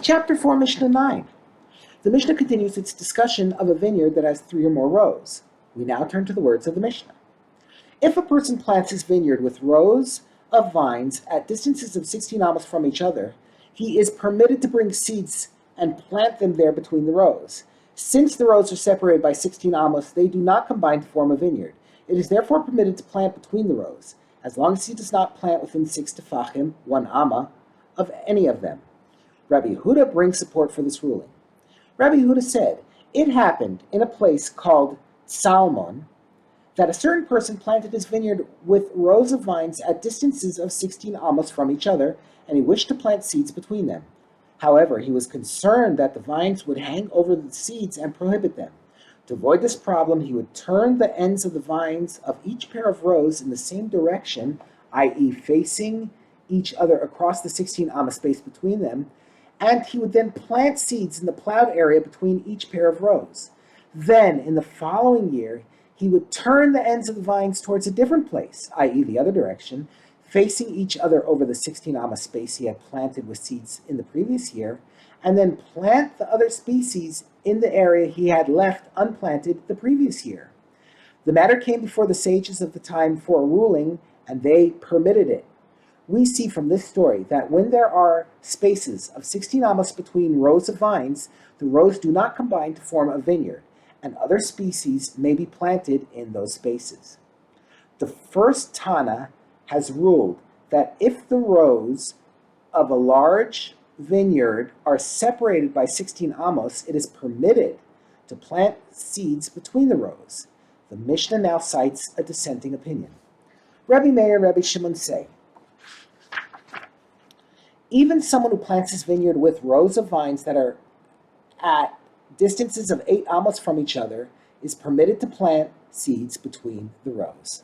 Chapter 4, Mishnah 9. The Mishnah continues its discussion of a vineyard that has 3 or more rows. We now turn to the words of the Mishnah. If a person plants his vineyard with rows of vines at distances of 16 amos from each other, he is permitted to bring seeds and plant them there between the rows. Since the rows are separated by 16 amos, they do not combine to form a vineyard. It is therefore permitted to plant between the rows, as long as he does not plant within 6 tefachim, 1 amma, of any of them. Rabbi Yehuda brings support for this ruling. Rabbi Yehuda said, it happened in a place called Salmon that a certain person planted his vineyard with rows of vines at distances of 16 amos from each other, and he wished to plant seeds between them. However, he was concerned that the vines would hang over the seeds and prohibit them. To avoid this problem, he would turn the ends of the vines of each pair of rows in the same direction, i.e. facing each other across the 16 amma space between them, and he would then plant seeds in the plowed area between each pair of rows. Then, in the following year, he would turn the ends of the vines towards a different place, i.e. the other direction, facing each other over the 16 amma space he had planted with seeds in the previous year, and then plant the other species in the area he had left unplanted the previous year. The matter came before the sages of the time for a ruling, and they permitted it. We see from this story that when there are spaces of 16 amos between rows of vines, the rows do not combine to form a vineyard, and other species may be planted in those spaces. The first Tana has ruled that if the rows of a large vineyard are separated by 16 amos, it is permitted to plant seeds between the rows. The Mishnah now cites a dissenting opinion. Rabbi Meir and Rabbi Shimon say, even someone who plants his vineyard with rows of vines that are at distances of 8 amos from each other is permitted to plant seeds between the rows.